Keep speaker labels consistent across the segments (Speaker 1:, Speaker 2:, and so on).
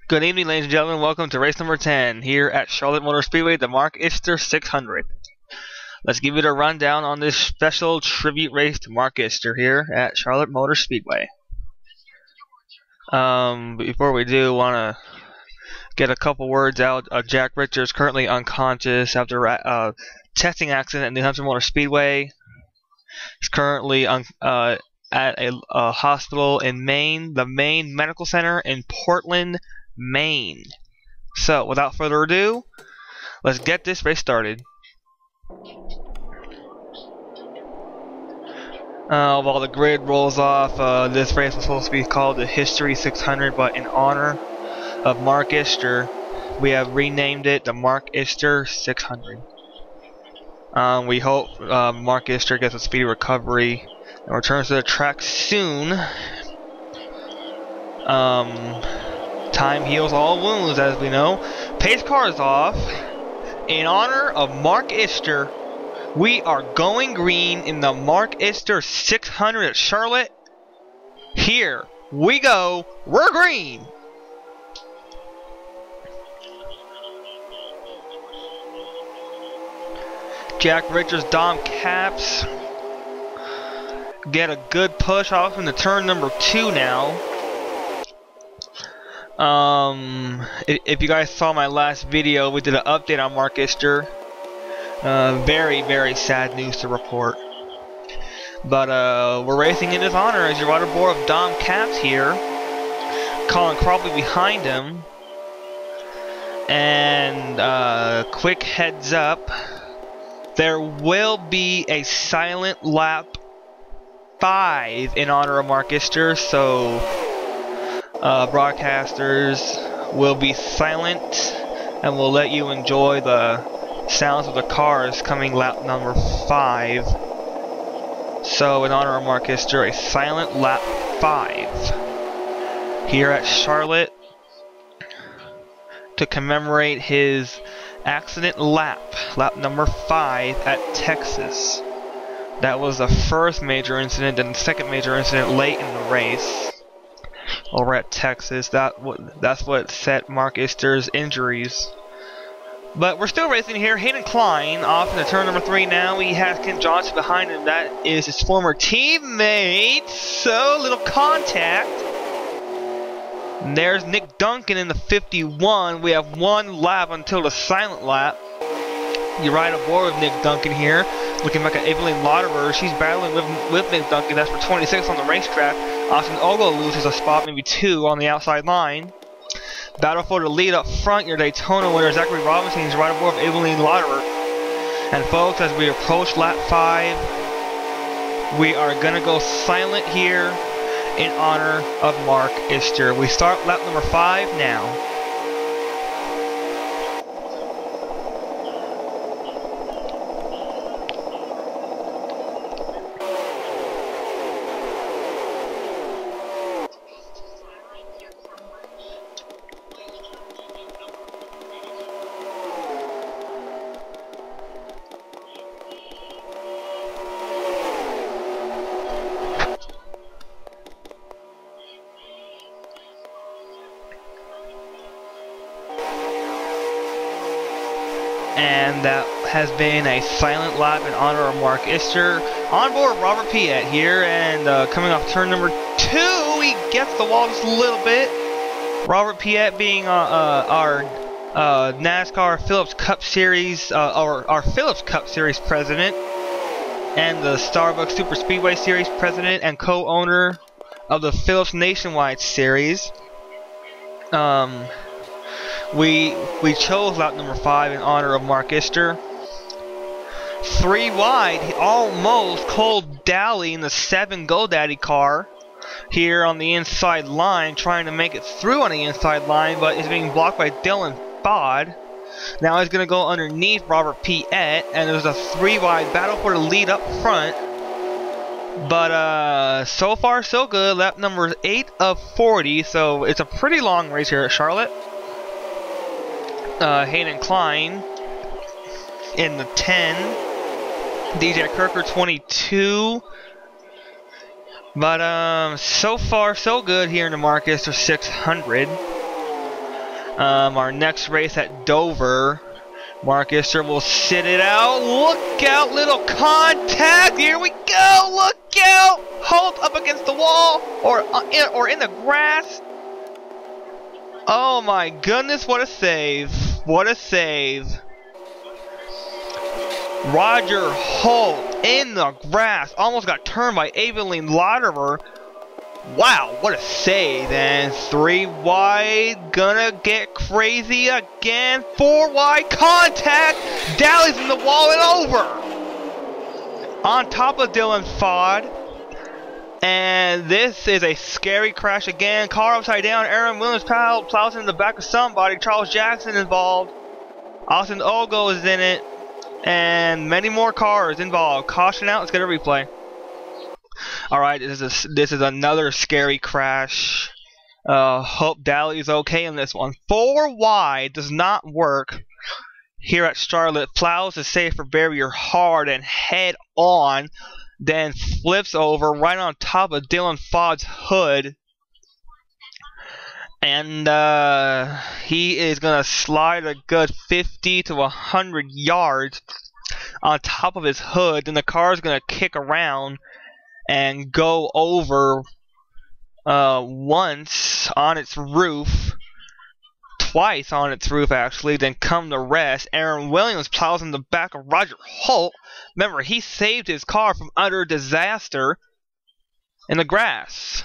Speaker 1: Good evening, ladies and gentlemen. Welcome to race number 10 here at Charlotte Motor Speedway, the Mark Ishter 600. Let's give it a rundown on this special tribute race to Mark Ishter here at Charlotte Motor Speedway. Before we do, want to get a couple words out. Jack Richards currently unconscious after a testing accident at New Hampshire Motor Speedway. He's currently at a hospital in Maine, the Maine Medical Center in Portland, Maine. So, without further ado, let's get this race started. While the grid rolls off, this race was supposed to be called the History 600, but in honor of Mark Ishter, we have renamed it the Mark Ishter 600. We hope Mark Ishter gets a speedy recovery and returns to the track soon. Time heals all wounds, as we know. Pace car is off. In honor of Mark Ishter, we are going green in the Mark Ishter 600 at Charlotte. Here we go. We're green. Jack Richards, Dom Caps get a good push off into turn number 2 now. If you guys saw my last video, we did an update on Mark Ishter. Very, very sad news to report. But we're racing in his honor as your rider board of Dom Caps here. Colin Crawley behind him. And quick heads up, there will be a silent lap 5 in honor of Mark Ishter, so broadcasters will be silent and will let you enjoy the sounds of the cars coming lap number 5. So in honor of Mark Ishter, a silent lap 5 here at Charlotte to commemorate his accident lap number 5 at Texas. That was the first major incident and the second major incident late in the race over at Texas. That's what set Mark Ishter's injuries. But we're still racing here. Hayden Klein off into turn number 3 now. He has Ken Johnson behind him. That is his former teammate. So, little contact. And there's Nick Duncan in the 51. We have one lap until the silent lap. You ride aboard with Nick Duncan here. Looking back at Evelyn Lauderer. She's battling with Nick Duncan. That's for 26 on the racetrack. Austin Ogle loses a spot, maybe 2 on the outside line. Battle for the lead up front. Your Daytona winner, Zachary Robinson, is right aboard with Evelyn Lauderer. And folks, as we approach lap 5, we are going to go silent here in honor of Mark Ishter. We start lap number 5 now. And that has been a silent lap in honor of Mark Ishter. On board Robert Piet here, and coming off turn number 2, he gets the wall just a little bit. Robert Piet being our NASCAR Phillips Cup Series, our Phillips Cup Series president, and the Starbucks Super Speedway Series president and co-owner of the Phillips Nationwide Series. We chose lap number 5 in honor of Mark Ishter. 3 wide, almost Cole Dally in the 7 GoDaddy car here on the inside line, trying to make it through on the inside line, but is being blocked by Dylan Fod. Now he's going to go underneath Robert Piet, and there's a 3 wide battle for the lead up front. But so far so good. Lap number 8 of 40, so it's a pretty long race here at Charlotte. Hayden Klein in the 10, DJ Kirker 22, But so far so good here in the Mark Ishter 600. Our next race at Dover, Mark Ishter will sit it out. Look out, little contact. Here we go. Look out. Hold up against the wall or in the grass. Oh my goodness, what a save. What a save. Roger Holt in the grass. Almost got turned by Evelyn Lauderer. Wow, what a save. And 3 wide. Gonna get crazy again. 4 wide contact. Daly's in the wall and over. On top of Dylan Fod. And this is a scary crash again. Car upside down. Aaron Williams plows in the back of somebody. Charles Jackson involved. Austin Ogo is in it. And many more cars involved. Caution out. Let's get a replay. Alright, this is another scary crash. Hope Daly's okay in this one. 4 wide does not work. Here at Charlotte, plows the safer barrier hard and head on. Then flips over right on top of Dylan Fod's hood. And he is going to slide a good 50 to 100 yards on top of his hood. Then the car is going to kick around and go over once on its roof. Twice on its roof, actually. Then come the rest. Aaron Williams plows in the back of Roger Holt. Remember, he saved his car from utter disaster in the grass.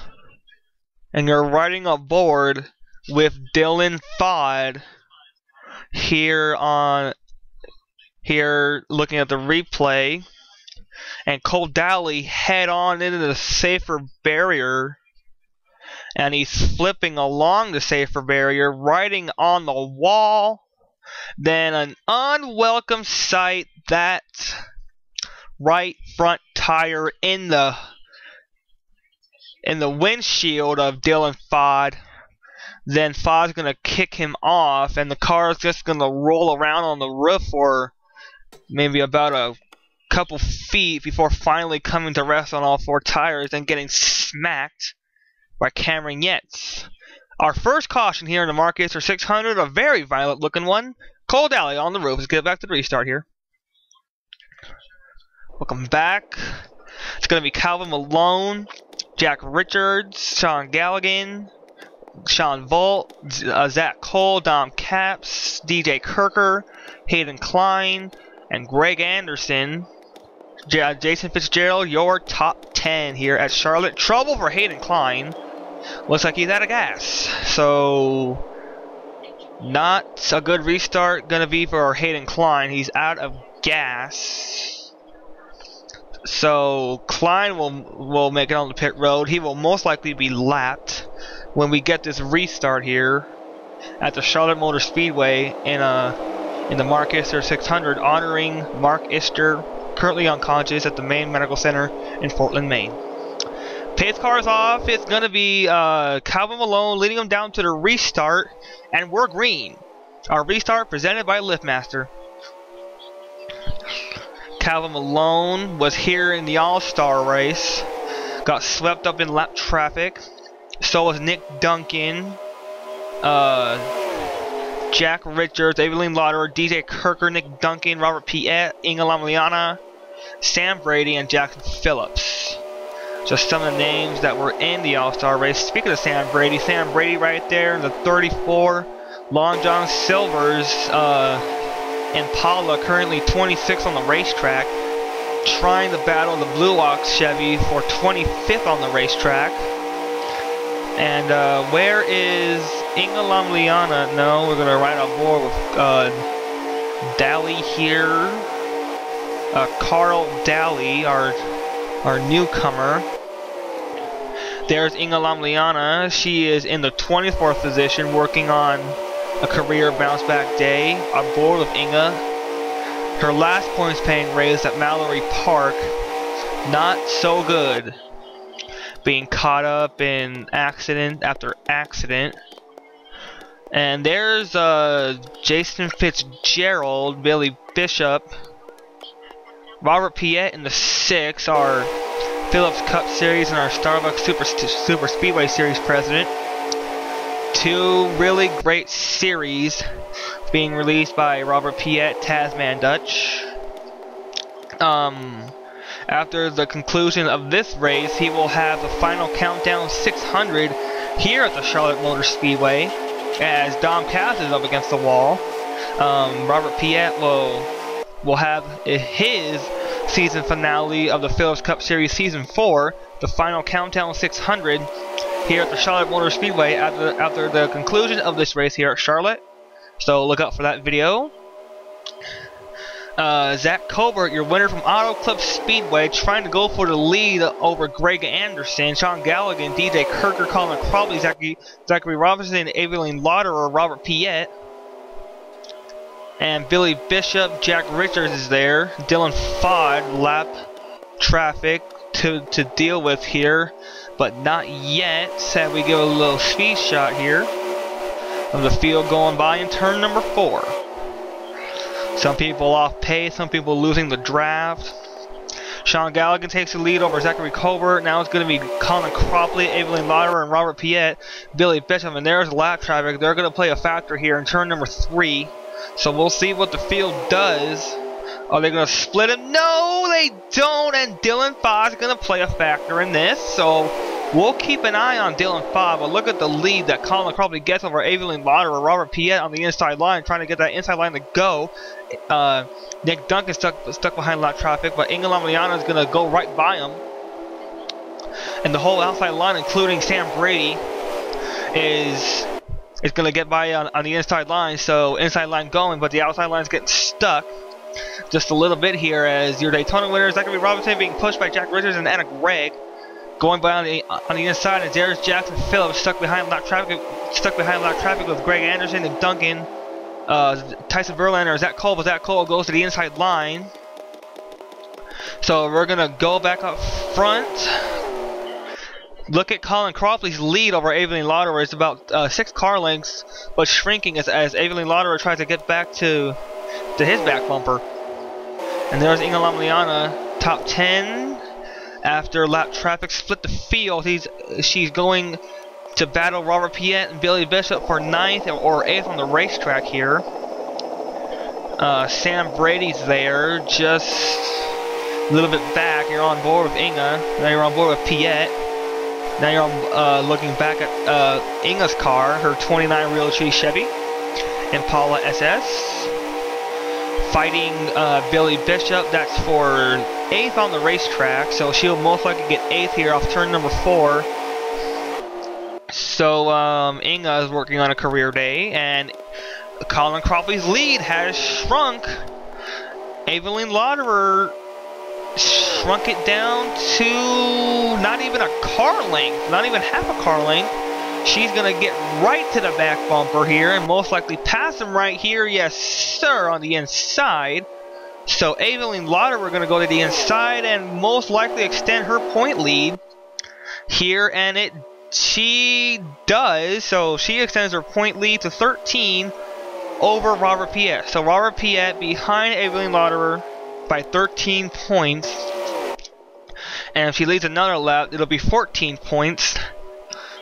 Speaker 1: And you're riding aboard with Dylan Fod here looking at the replay. And Cole Daly head on into the safer barrier. And he's flipping along the safer barrier, riding on the wall. Then an unwelcome sight, that right front tire in the windshield of Dylan Fod. Then Fod's going to kick him off, and the car is just going to roll around on the roof for maybe about a couple feet before finally coming to rest on all 4 tires and getting smacked by Cameron Yates. Our first caution here in the Mark Ishter 600, a very violent looking one. Cole Daly on the roof. Let's get back to the restart here. Welcome back. It's going to be Calvin Malone, Jack Richards, Sean Galligan, Sean Volt, Zach Cole, Dom Capps, DJ Kirker, Hayden Klein, and Greg Anderson. Jason Fitzgerald, your top 10 here at Charlotte. Trouble for Hayden Klein. Looks like he's out of gas. So, not a good restart going to be for Hayden Klein. He's out of gas. So, Klein will make it on the pit road. He will most likely be lapped when we get this restart here at the Charlotte Motor Speedway in the Mark Ishter 600, honoring Mark Ishter, currently unconscious at the Maine Medical Center in Portland, Maine. Pace car is off. It's going to be Calvin Malone leading him down to the restart, and we're green. Our restart presented by Liftmaster. Calvin Malone was here in the All-Star race. Got swept up in lap traffic. So was Nick Duncan, Jack Richards, Evelyn Lauderer, DJ Kirker, Nick Duncan, Robert Piet, Inga Lamliana, Sam Brady, and Jackson Phillips. Just some of the names that were in the All-Star race. Speaking of Sam Brady right there in the 34, Long John Silver's Impala, currently 26 on the racetrack, trying to battle the Blue Ox Chevy for 25th on the racetrack. And where is Inga Lamliana? No, we're going to ride on board with Daly here. Carl Daly, our newcomer. There's Inga Lamliana. She is in the 24th position, working on a career bounce back day. Aboard with Inga. Her last points paying race at Mallory Park, not so good. Being caught up in accident after accident. And there's Jason Fitzgerald, Billy Bishop, Robert Piet in the 6, our Phillips Cup Series and our Starbucks Super Speedway Series president. Two really great series being released by Robert Piet, Tasman Dutch. After the conclusion of this race, he will have the final countdown 600 here at the Charlotte Motor Speedway as Dom Cass is up against the wall. Robert Piet will have his season finale of the Phillips Cup Series Season 4, the final countdown 600 here at the Charlotte Motor Speedway after the conclusion of this race here at Charlotte. So look out for that video. Zach Colbert, your winner from Auto Club Speedway, trying to go for the lead over Greg Anderson, Sean Galligan, DJ Kirker, Colin Cropley, Zachary Robinson, Evelyn Lauderer, Robert Piet, and Billy Bishop. Jack Richards is there. Dylan Fodd, lap traffic to deal with here, but not yet. Said we give a little speed shot here of the field going by in turn number 4. Some people off pace, some people losing the draft. Sean Galligan takes the lead over Zachary Colbert. Now it's going to be Colin Cropley, Evelyn Lauderer, and Robert Piet, Billy Bishop, and there's lap traffic. They're going to play a factor here in turn number 3. So we'll see what the field does. Are they going to split him? No, they don't. And Dylan Fodd is going to play a factor in this. So we'll keep an eye on Dylan Fodd. But look at the lead that Colin Cropley gets over Evelyn Lauderer, Robert Piet on the inside line, trying to get that inside line to go. Nick Duncan stuck behind lap traffic, but Inge Lamliana is going to go right by him. And the whole outside line, including Sam Brady, is going to get by on the inside line. So inside line going, but the outside line is getting stuck just a little bit here as your Daytona winner, Zachary Robinson, being pushed by Jack Richards and Anna Gregg. Going by on the inside, and Darius Jackson Phillips stuck behind lap traffic with Greg Anderson and Duncan. Tyson Verlander, Zach Cole, Zach Cole goes to the inside line. So we're going to go back up front. Look at Colin Cropley's lead over Evelyn Lauderer. It's about 6 car lengths, but shrinking as Evelyn Lauderer tries to get back to his back bumper. And there's Inge Lamliana, top 10. After lap traffic split the field, she's going to battle Robert Piet and Billy Bishop for 9th or 8th on the racetrack here. Sam Brady's there, just a little bit back. You're on board with Inge. Now you're on board with Piet. Now you're looking back at Inge's car, her 29 Realtree Chevy Impala SS. Fighting Billy Bishop, that's for 8th on the racetrack, so she'll most likely get 8th here off turn number 4. So Inge is working on a career day, and Colin Cropley's lead has shrunk. Evelyn Lauderer shrunk it down to not even a car length, not even half a car length. She's going to get right to the back bumper here and most likely pass him right here. Yes, sir, on the inside. So Evelyn Lauderer going to go to the inside and most likely extend her point lead here. And she does. So she extends her point lead to 13 over Robert Piet. So Robert Piet behind Evelyn Lauderer by 13 points. And if she leads another lap, it'll be 14 points.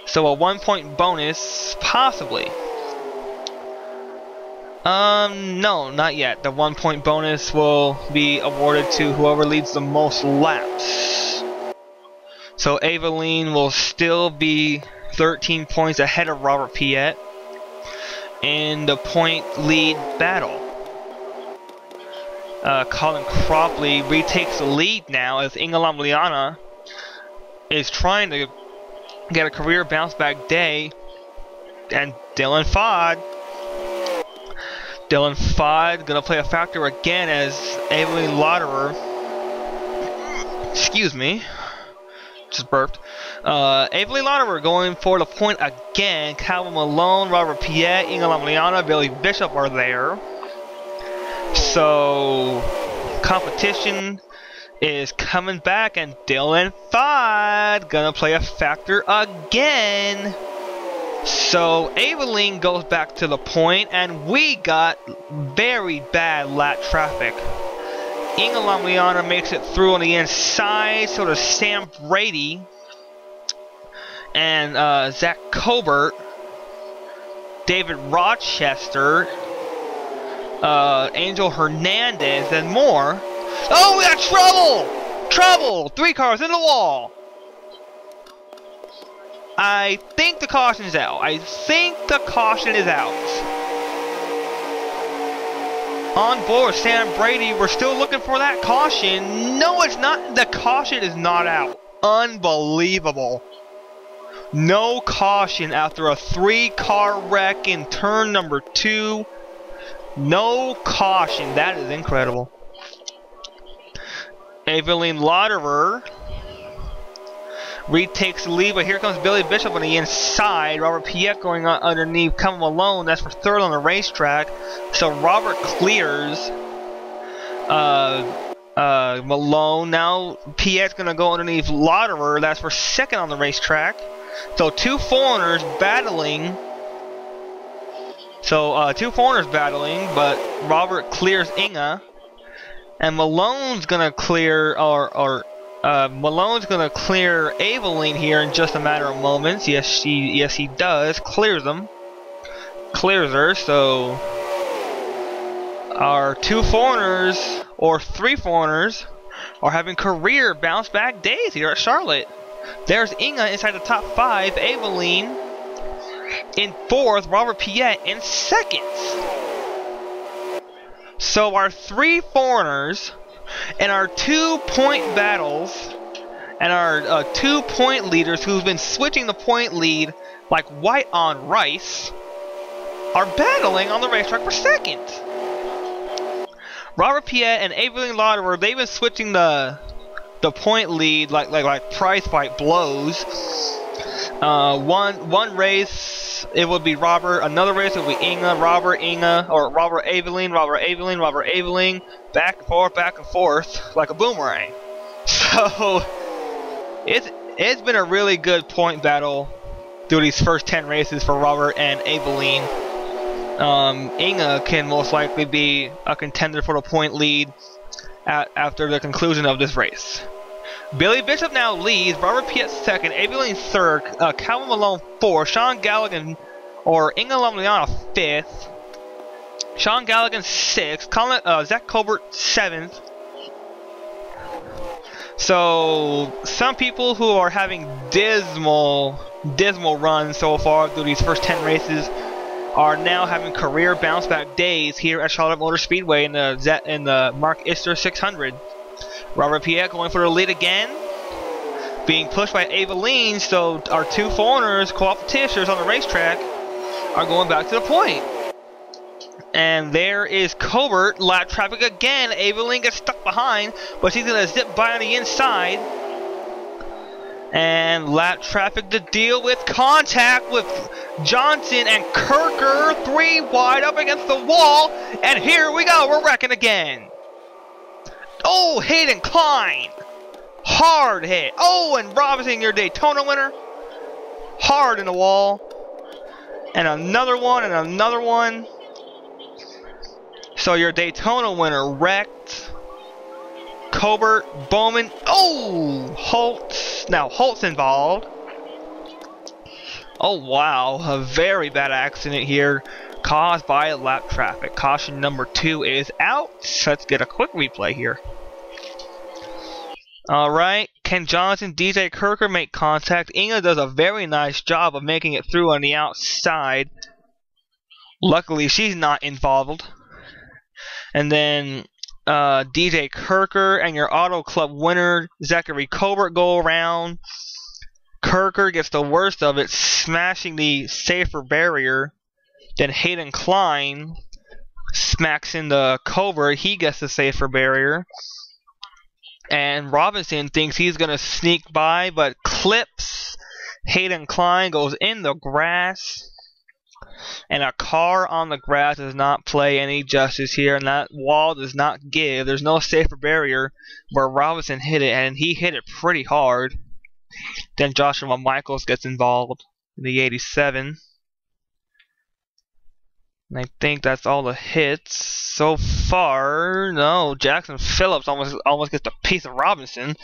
Speaker 1: So a 1-point bonus, possibly. No, not yet. The 1-point bonus will be awarded to whoever leads the most laps. So Evelyn will still be 13 points ahead of Robert Piet in the point lead battle. Colin Cropley retakes the lead now as Inge Lamliana is trying to get a career bounce back day, and Dylan Fodd gonna play a factor again as Evelyn Lauderer, excuse me, just burped. Evelyn Lauderer going for the point again. Calvin Malone, Robert Piet, Inge Lamliana, Billy Bishop are there. So competition is coming back, and Dylan Fodd gonna play a factor again. So Evelyn goes back to the point, and we got very bad lap traffic. Inge Lamliana makes it through on the inside, so does Sam Brady. And Zach Colbert David Rochester, Angel Hernandez, and more. Oh, we got trouble! Trouble! 3 cars in the wall! I think the caution is out. I think the caution is out. On board, Sam Brady, we're still looking for that caution. No, it's not. The caution is not out. Unbelievable. No caution after a 3-car wreck in turn number 2. No caution. That is incredible. Evelyn Lauderer retakes the lead, but here comes Billy Bishop on the inside. Robert Piet going on underneath Kevin Malone. That's for 3rd on the racetrack. So Robert clears Malone. Now Piet's going to go underneath Lauderer. That's for 2nd on the racetrack. So 2 foreigners battling. So 2 foreigners battling, but Robert clears Inga. And Malone's going to clear, Malone's gonna clear Aveline here in just a matter of moments. Yes, he does. Clears them. Clears her. So our 2 foreigners or 3 foreigners are having career bounce back days here at Charlotte. There's Inga inside the top 5. Aveline in 4th. Robert Piet in 2nd. So our 3 foreigners and our 2-point battles, and our 2-point leaders who've been switching the point lead like white on rice, are battling on the racetrack for 2nd. Robert Piet and Evelyn Lauderer, they've been switching the point lead like prize fight blows. One race it would be Robert, another race it would be Inga, Robert, Inga, or Robert, Evelyn, Robert, Evelyn, Robert, Evelyn, back and forth like a boomerang. So it's been a really good point battle through these first 10 races for Robert and Evelyn. Inga can most likely be a contender for the point lead after the conclusion of this race. Billy Bishop now leads, Robert Piet 2nd, Evelyn 3rd, Calvin Malone 4th, Sean Galligan or Inga Lomliana 5th, Sean Galligan 6th, Zach Colbert 7th. So some people who are having dismal runs so far through these first 10 races are now having career bounce back days here at Charlotte Motor Speedway in the Mark Ishter 600. Robert Piet going for the lead again, being pushed by Aveline, so our 2 foreigners, co-opetitors on the racetrack, are going back to the point. And there is Colbert, lap traffic again. Aveline gets stuck behind, but she's going to zip by on the inside. And lap traffic to deal with contact with Johnson and Kirker, 3 wide up against the wall, and here we go, we're wrecking again. Oh, Hayden Klein! Hard hit. Oh, and Robinson, your Daytona winner. Hard in the wall. And another one, and another one. So your Daytona winner wrecked. Colbert, Bowman. Oh, Holtz. Now Holtz involved. Oh, wow. A very bad accident here caused by lap traffic. Caution number 2 is out. Let's get a quick replay here. Alright, Ken Johnson, DJ Kirker make contact. Inga does a very nice job of making it through on the outside. Luckily, she's not involved. And then DJ Kirker and your Auto Club winner, Zachary Colbert, go around. Kirker gets the worst of it, smashing the safer barrier. Then Hayden Klein smacks into Colbert. He gets the safer barrier. And Robinson thinks he's going to sneak by, but clips. Hayden Klein goes in the grass. And a car on the grass does not play any justice here. And that wall does not give. There's no safer barrier where Robinson hit it. And he hit it pretty hard. Then Joshua Michaels gets involved in the 87. And I think that's all the hits so far. No, Jackson Phillips almost gets a piece of Robinson.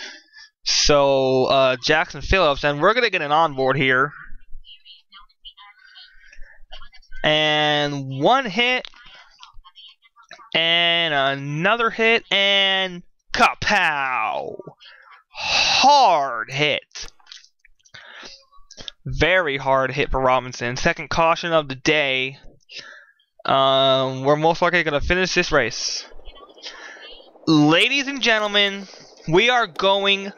Speaker 1: So Jackson Phillips, and we're gonna get an onboard here. And one hit. And another hit. And kapow! Hard hit. Very hard hit for Robinson. Second caution of the day. We're most likely going to finish this race. Ladies and gentlemen, we are going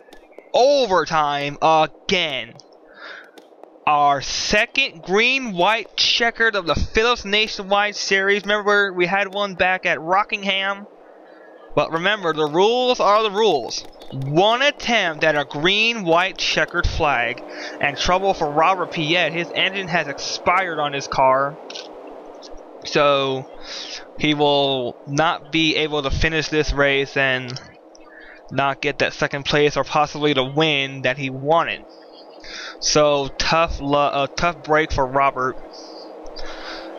Speaker 1: overtime again. Our second green-white checkered of the Phillips Nationwide Series. Remember, we had one back at Rockingham. But remember, the rules are the rules. One attempt at a green-white checkered flag. And trouble for Robert Piet. His engine has expired on his car. So, he will not be able to finish this race and not get that second place or possibly the win that he wanted. So, tough break for Robert.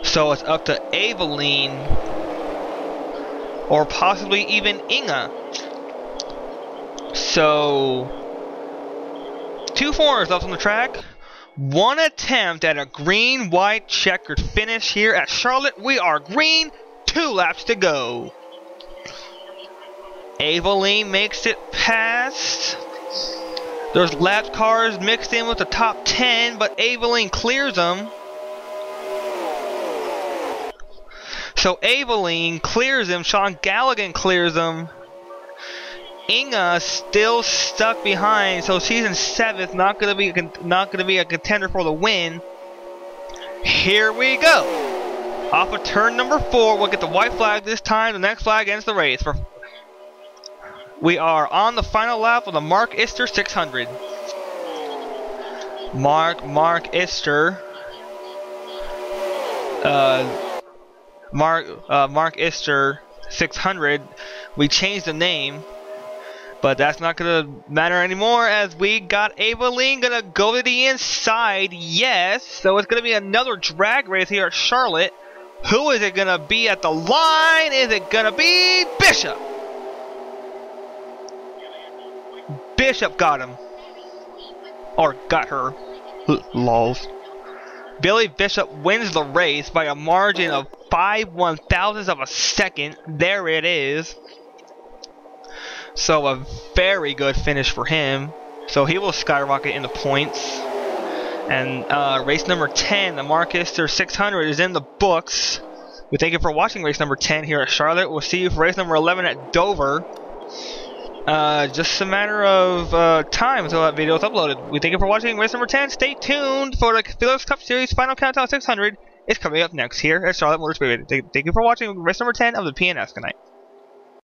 Speaker 1: So, it's up to Eveline or possibly even Inga. So, 2 foreigners left on the track. One attempt at a green-white checkered finish here at Charlotte. We are green. 2 laps to go. Eveline makes it past. There's lap cars mixed in with the top 10, but Eveline clears them. So Eveline clears him. Sean Galligan clears him. Inga still stuck behind, so she's in 7th. Not gonna be a contender for the win. Here we go. Off of turn number 4, we'll get the white flag this time. The next flag ends the race. We are on the final lap of the Mark Ishter 600. Mark Ishter. Mark Ishter 600. We changed the name, but that's not gonna matter anymore as we got Eveline gonna go to the inside. Yes, so it's gonna be another drag race here at Charlotte. Who is it gonna be at the line? Is it gonna be Bishop? Bishop got him. Or got her. Lols. Billy Bishop wins the race by a margin of 5/1000ths of a second. There it is. So a very good finish for him. So he will skyrocket in the points. And race number 10, the Mark Ishter 600 is in the books. We thank you for watching race number 10 here at Charlotte. We'll see you for race number 11 at Dover. Just a matter of time until that video is uploaded. We thank you for watching race number 10. Stay tuned for the Phillips Cup Series Final Countdown 600. It's coming up next here at Charlotte Motor Speedway. Thank you for watching race number 10 of the PNS. Good night.